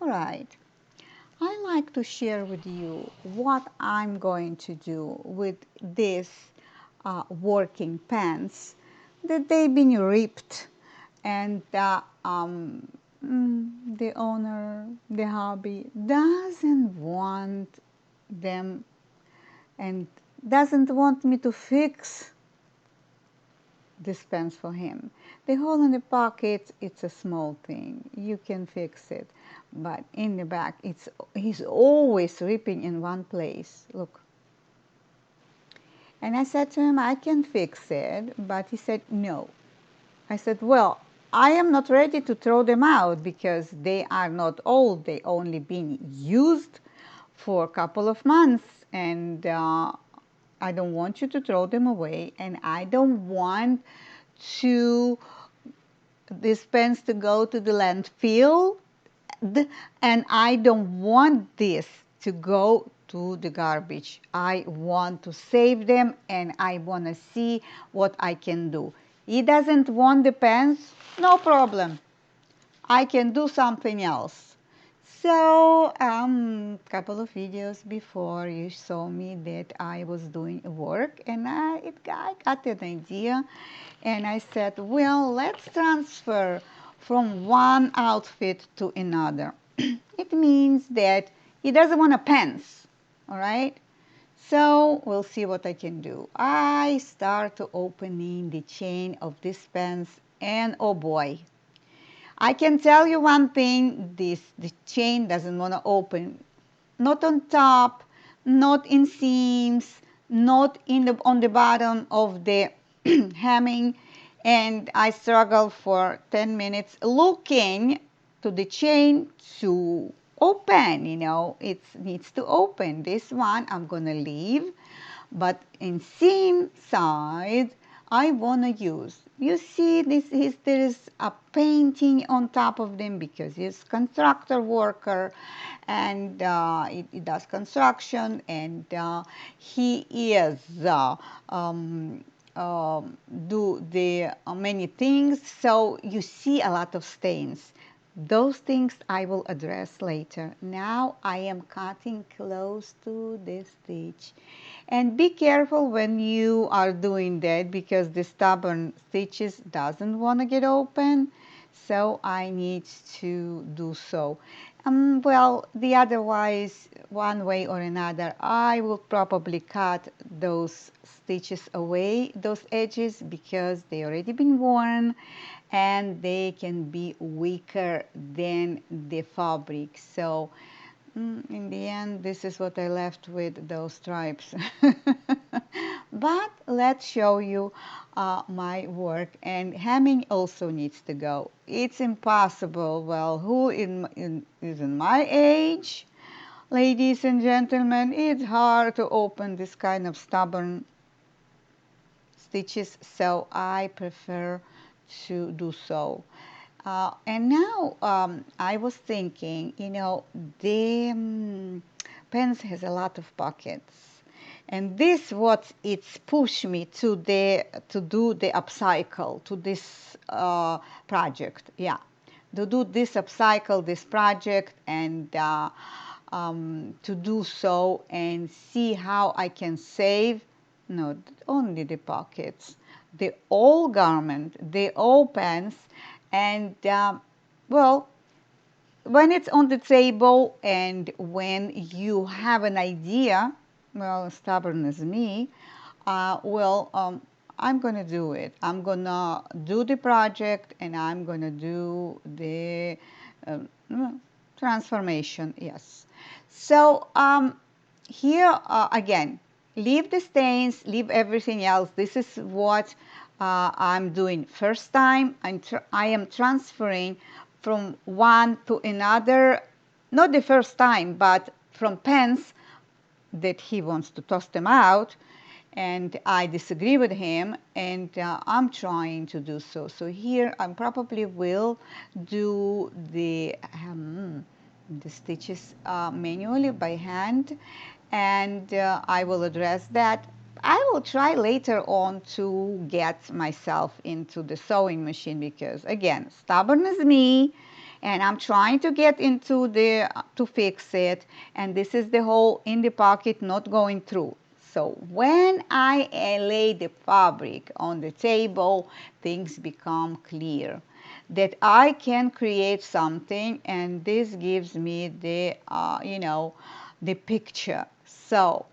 all right, I like to share with you what I'm going to do with these working pants that they've been ripped, and the owner, the hobby, doesn't want them and doesn't want me to fix this pants for him. The hole in the pocket, it's a small thing. You can fix it. But in the back, he's always ripping in one place. Look. And I said to him, I can fix it. But he said, no. I said, well, I am not ready to throw them out because they are not old. They only been used for a couple of months. And I don't want you to throw them away. And I don't want to this pens to go to the landfill, and I don't want this to go to the garbage. I want to save them, and I want to see what I can do. He doesn't want the pens, no problem. I can do something else. So, couple of videos before, you saw me that I was doing work, and I got an idea, and I said, well, let's transfer from one outfit to another. It means that he doesn't want a pants, all right? So we'll see what I can do. I start opening the chain of this pants, and oh boy, I can tell you one thing, the chain doesn't want to open. Not on top, not in seams, not on the bottom of the hemming. And I struggled for 10 minutes looking to the chain to open, it needs to open. This one I'm going to leave, but in seam side, I want to use. You see, there is a painting on top of them because he's constructor worker, and he does construction, and he is do the many things. So you see a lot of stains. Those things I will address later. Now I am cutting close to the stitch. And be careful when you are doing that because the stubborn stitches doesn't want to get open. So I need to do so. Well, the otherwise, one way or another, I will probably cut those stitches away, those edges, because they already been worn and they can be weaker than the fabric. So in the end, this is what I left with, those stripes. But let's show you my work. And hemming also needs to go. It's impossible. Well, who is in my age? Ladies and gentlemen, it's hard to open this kind of stubborn stitches, so I prefer to do so. And now I was thinking, the pens has a lot of pockets, and this what it's pushed me to do the upcycle to this project. Yeah, to do this upcycle, this project, and to do so and see how I can save not only the pockets, the whole garment, the whole pants, and well, when it's on the table and when you have an idea, well, stubborn as me, I'm going to do it. I'm going to do the project, and I'm going to do the transformation, yes. So here again, leave the stains, leave everything else. This is what I'm doing. First time, I am transferring from one to another, not the first time, but from pens that he wants to toss them out, and I disagree with him, and I'm trying to do so. So here I probably will do the stitches manually by hand, and I will address that. I will try later on to get myself into the sewing machine because, again, stubborn as me, and I'm trying to get into the to fix it, and this is the hole in the pocket not going through. So when I lay the fabric on the table, things become clear that I can create something, and this gives me the the picture. So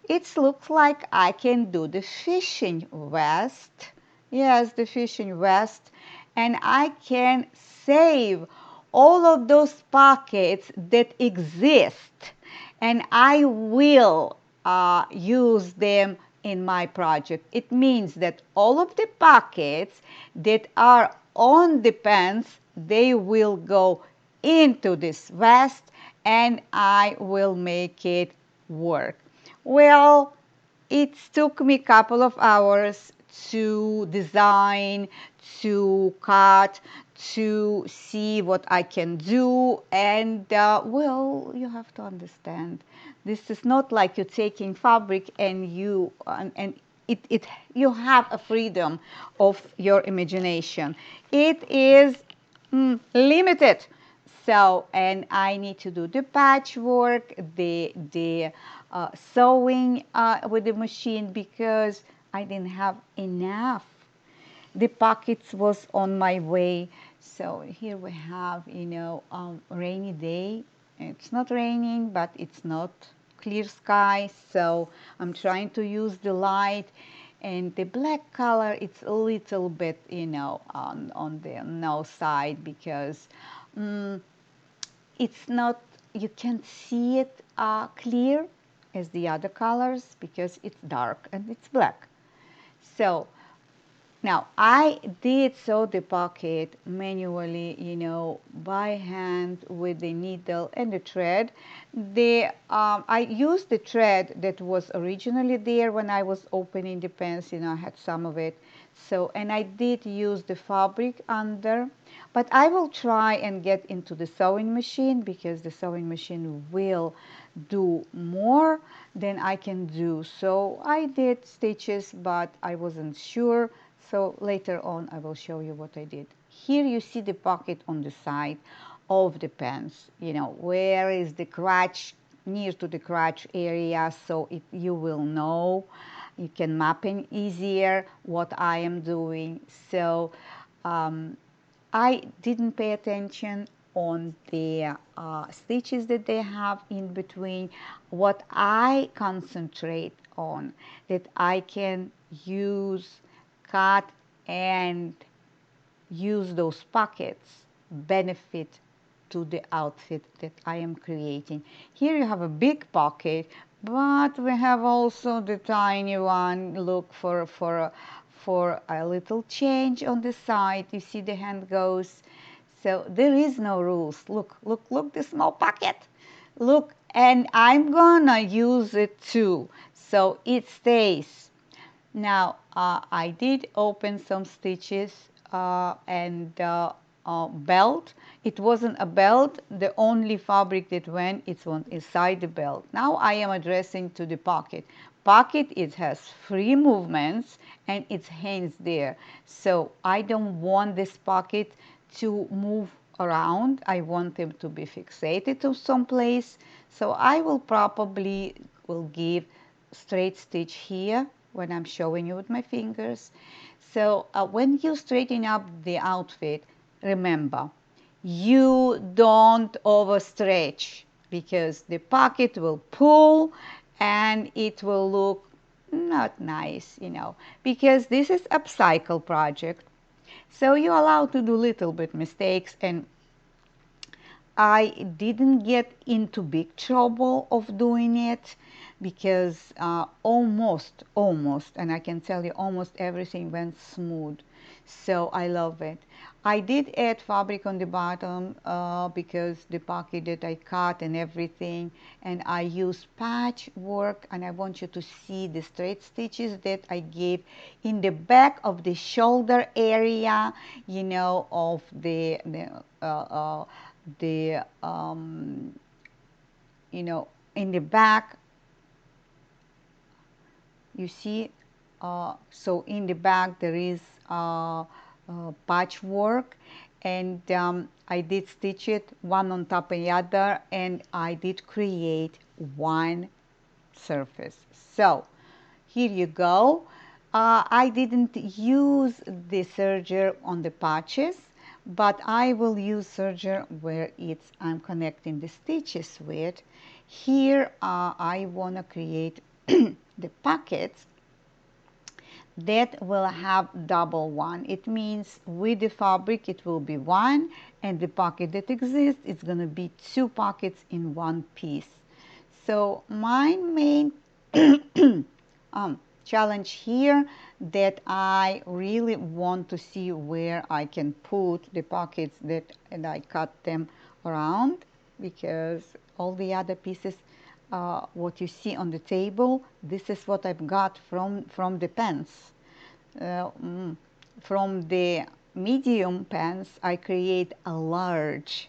it looks like I can do the fishing vest. Yes, the fishing vest. And I can save all of those pockets that exist. And I will use them in my project. It means that all of the pockets that are on the pants, they will go into this vest, and I will make it work. Well, it took me a couple of hours to design, to cut, to see what I can do. And well, you have to understand, this is not like you're taking fabric and it you have a freedom of your imagination. It is limited. So, and I need to do the patchwork, the sewing with the machine, because I didn't have enough. The pockets was on my way. So here we have, rainy day. It's not raining, but it's not clear sky. So I'm trying to use the light, and the black color, it's a little bit, on the no side, because it's not, you can't see it clear as the other colors, because it's dark and it's black. So now I did sew the pocket manually, by hand with the needle and the thread. I used the thread that was originally there when I was opening the pants. I had some of it. So, and I did use the fabric under, but I will try and get into the sewing machine, because the sewing machine will do more than I can do. So I did stitches, but I wasn't sure. So later on, I will show you what I did. Here you see the pocket on the side of the pants. Where is the crotch, near to the crotch area, so you will know. You can map in easier what I am doing. So I didn't pay attention on the stitches that they have in between. What I concentrate on, that I can use, cut, and use those pockets, benefit to the outfit that I am creating. Here you have a big pocket, but we have also the tiny one. Look for a little change on the side. You see the hand goes. So there is no rules. Look, look, look, the small pocket. Look, and I'm gonna use it too, so it stays. Now, I did open some stitches and belt. It wasn't a belt. The only fabric that went, it's on inside the belt. Now I am addressing to the pocket. Pocket, it has free movements and it hangs there. So I don't want this pocket to move around. I want them to be fixated to some place. So I will probably will give straight stitch here when I'm showing you with my fingers. So when you straighten up the outfit, remember, you don't overstretch, because the pocket will pull and it will look not nice, because this is upcycle project. So you're allowed to do little bit mistakes, and I didn't get into big trouble of doing it, because almost, and I can tell you almost everything went smooth. So I love it. I did add fabric on the bottom because the pocket that I cut and everything, and I used patchwork, and I want you to see the straight stitches that I gave in the back of the shoulder area, of the in the back, you see. So in the back there is patchwork, and I did stitch it one on top of the other, and I did create one surface. So here you go. I didn't use the serger on the patches, but I will use serger where I'm connecting the stitches with. Here I want to create the pockets that will have double one. It means with the fabric it will be one, and the pocket that exists is going to be two pockets in one piece. So my main challenge here that I really want to see where I can put the pockets that, and I cut them around, because all the other pieces, what you see on the table, this is what I've got from the pants. Uh, mm, from the medium pants, I create a large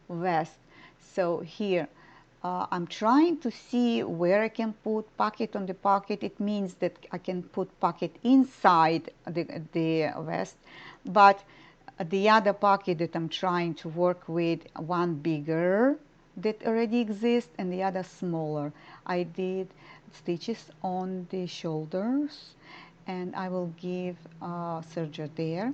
vest. So here I'm trying to see where I can put pocket on the pocket. It means that I can put pocket inside the vest, but the other pocket that I'm trying to work with, one bigger that already exists and the other smaller. I did stitches on the shoulders, and I will give serger there.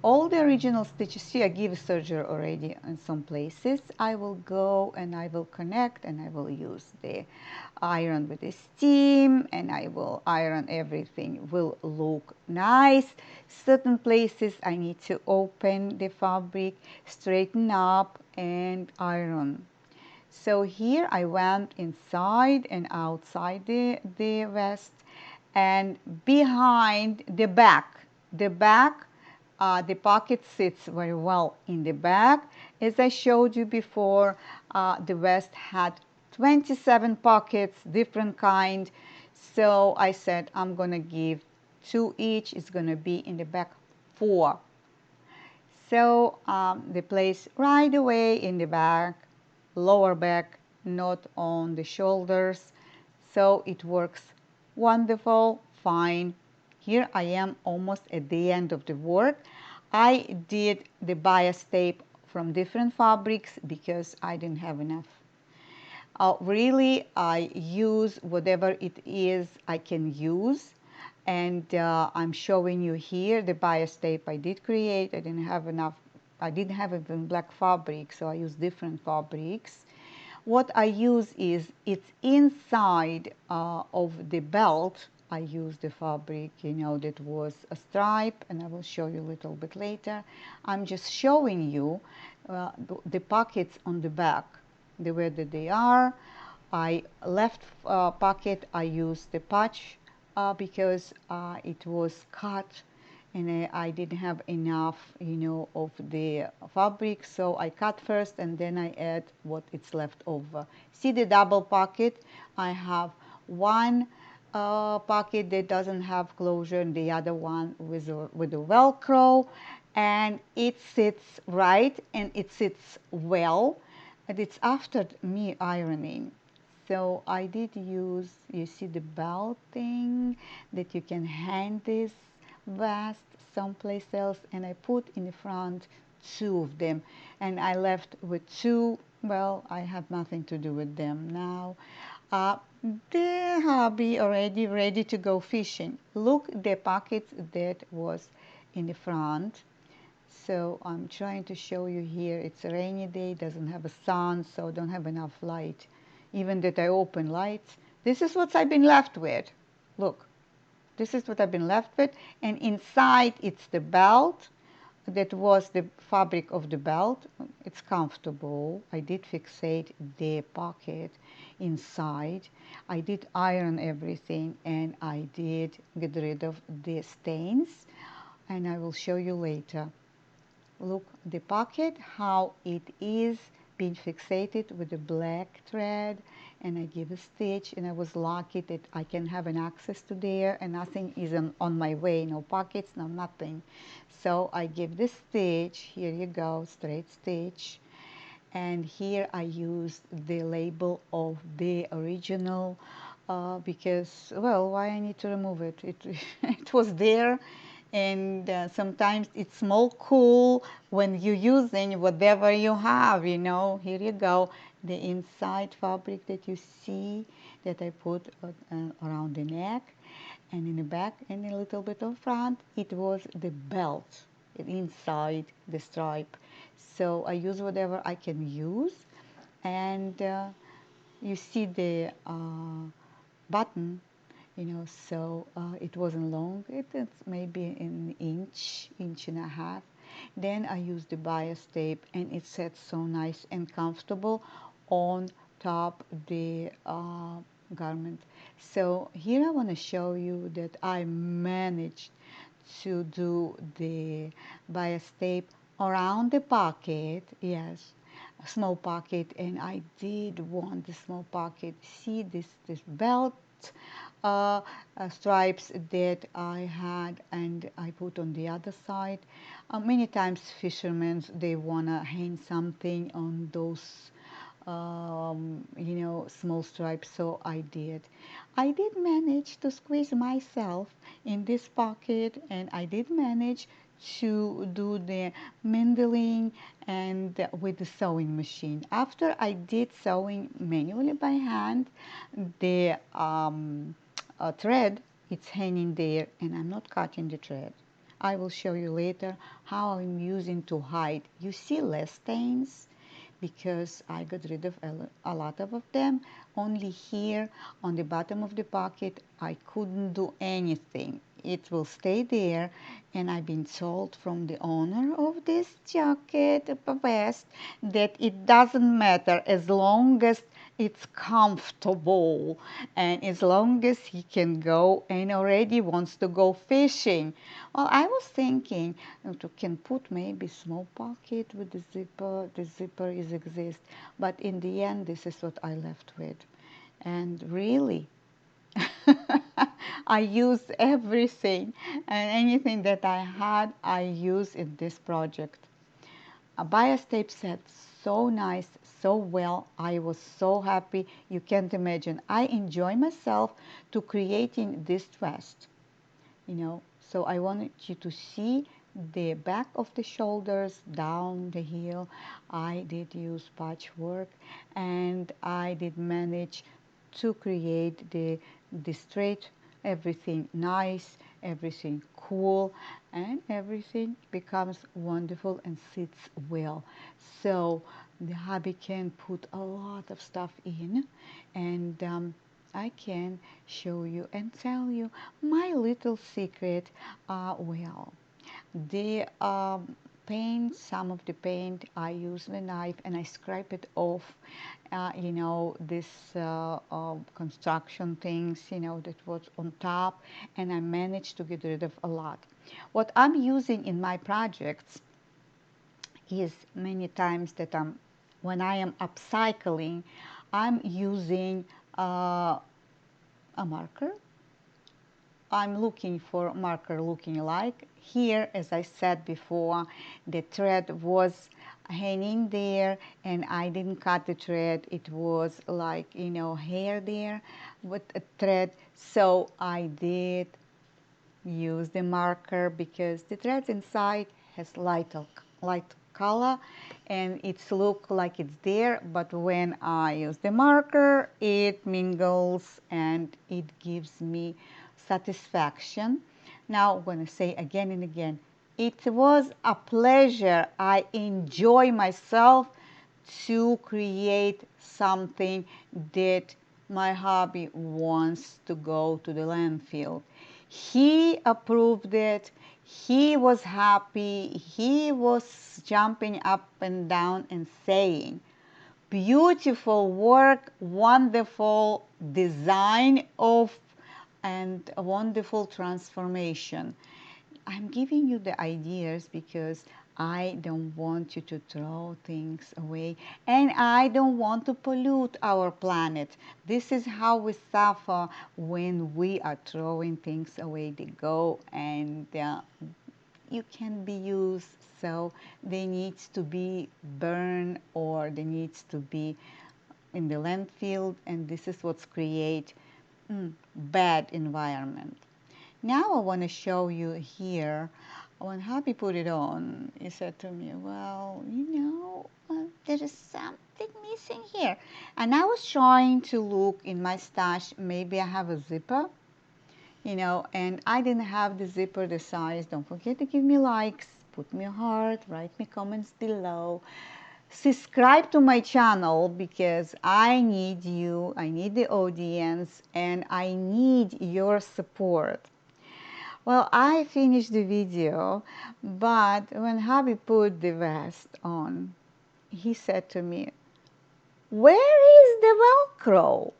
All the original stitches, see, I give serger already in some places. I will go and I will connect, and I will use the iron with the steam, and I will iron everything. Will look nice. Certain places I need to open the fabric, straighten up, and iron. So here I went inside and outside the vest, and behind the back, the pocket sits very well in the back. As I showed you before, the vest had 27 pockets, different kind. So I said I'm gonna give 2 each. It's gonna be in the back 4. So they place right away in the back, lower back, not on the shoulders. So it works wonderful, fine. Here I am almost at the end of the work. I did the bias tape from different fabrics because I didn't have enough. Really, I use whatever it is I can use, and I'm showing you here the bias tape I did create. I didn't have enough, I didn't have even black fabric, so I used different fabrics. What I use is, it's inside of the belt. I used the fabric, you know, that was a stripe, and I will show you a little bit later. I'm just showing you the pockets on the back, the way that they are. I left pocket, I used the patch because it was cut, and I didn't have enough, you know, of the fabric, so I cut first and then I add what is left over. See the double pocket? I have one pocket that doesn't have closure, and the other one with a Velcro, and it sits right and it sits well, and it's after me ironing. So I did use, you see the belt thing that you can hang this vest someplace else, and I put in the front 2 of them, and I left with 2. Well, I have nothing to do with them now. The hubby already ready to go fishing. Look, the pocket that was in the front. So I'm trying to show you here. It's a rainy day, doesn't have a sun, so don't have enough light. Even that I open lights. This is what I've been left with. Look, this is what I've been left with. And inside it's the belt. That was the fabric of the belt. It's comfortable. I did fixate the pocket inside. I did iron everything, and I did get rid of the stains. And I will show you later. Look the pocket, how it is being fixated with the black thread, and I give a stitch, and I was lucky that I can have an access to there, and nothing is on my way, no pockets, no nothing. So I give this stitch, here you go, straight stitch, and here I used the label of the original because, well, why I need to remove it? It was there, And sometimes it's more cool when you're using whatever you have, you know. Here you go, the inside fabric that you see that I put around the neck, and in the back and a little bit of front, it was the belt inside the stripe. So I use whatever I can use, and you see the button, you know, so it wasn't long. It's maybe an inch, inch and a half. Then I used the bias tape, and it sat so nice and comfortable on top the garment. So here I want to show you that I managed to do the bias tape around the pocket. Yes, a small pocket, and I did want the small pocket. See this belt uh, stripes that I had, and I put on the other side. Many times fishermen, they wanna hang something on those you know, small stripes, so I did manage to squeeze myself in this pocket, and I did manage to do the mending and with the sewing machine. After I did sewing manually by hand, the thread, it's hanging there, and I'm not cutting the thread. I will show you later how I'm using to hide. You see less stains because I got rid of a lot of them. Only here on the bottom of the pocket, I couldn't do anything. It will stay there, and I've been told from the owner of this jacket, a vest, that it doesn't matter as long as it's comfortable and as long as he can go and already wants to go fishing. Well, I was thinking to can put maybe small pocket with the zipper. The zipper is exist, but in the end, this is what I left with. And really, I used everything, and anything that I had, I used in this project. A bias tape set so nice, so well. I was so happy. You can't imagine. I enjoy myself to creating this vest, you know. So I wanted you to see the back of the shoulders down the heel. I did use patchwork, and I did manage to create the straight, everything nice, everything cool, and everything becomes wonderful and sits well. So the hubby can put a lot of stuff in, and I can show you and tell you my little secret. Well, the paint, some of the paint, I use the knife and I scrape it off. You know, this construction things, you know, that was on top, and I managed to get rid of a lot. What I'm using in my projects is many times that when I am upcycling, I'm using a marker. I'm looking for marker looking like. Here, as I said before, the thread was hanging there, and I didn't cut the thread. It was like, you know, hair there with a thread. So I did use the marker because the thread inside has light color, and it's look like it's there, but when I use the marker, it mingles and it gives me satisfaction. Now I'm going to say again and again, it was a pleasure. I enjoy myself to create something that my hubby wants to go to the landfill. He approved it. He was happy. He was jumping up and down and saying, beautiful work, wonderful design of, and a wonderful transformation. I'm giving you the ideas because I don't want you to throw things away, and I don't want to pollute our planet. This is how we suffer when we are throwing things away. They go and you can be used, so they needs to be burned or they needs to be in the landfill, and this is what's create bad environment. Now I want to show you here. When Happy put it on, he said to me, well, there is something missing here. And I was trying to look in my stash. Maybe I have a zipper, and I didn't have the zipper the size. Don't forget to give me likes, put me a heart, write me comments below. Subscribe to my channel because I need you, I need the audience, and I need your support. Well, I finished the video, but when Hubby put the vest on, he said to me, where is the Velcro?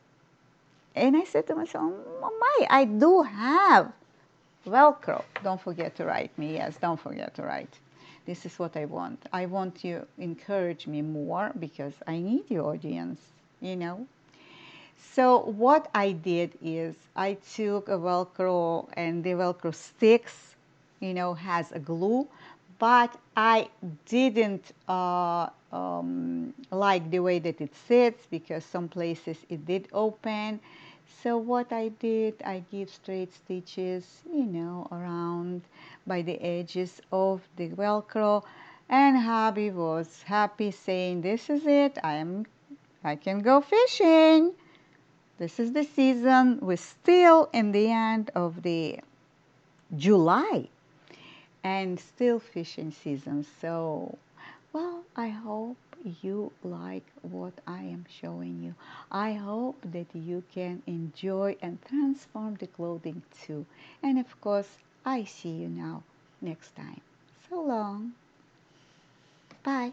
And I said to myself, oh my, I do have Velcro. Don't forget to write me. Yes, don't forget to write. This is what I want. I want you to encourage me more because I need your audience. So what I did is I took a Velcro, and the Velcro sticks, has a glue, but I didn't like the way that it sits because some places it did open. So what I did, I give straight stitches, around by the edges of the Velcro, and hubby was happy saying, this is it, I can go fishing. This is the season. We're still in the end of the July and still fishing season. So, well, I hope you like what I am showing you. I hope that you can enjoy and transform the clothing too. And of course, I see you now next time. So long. Bye.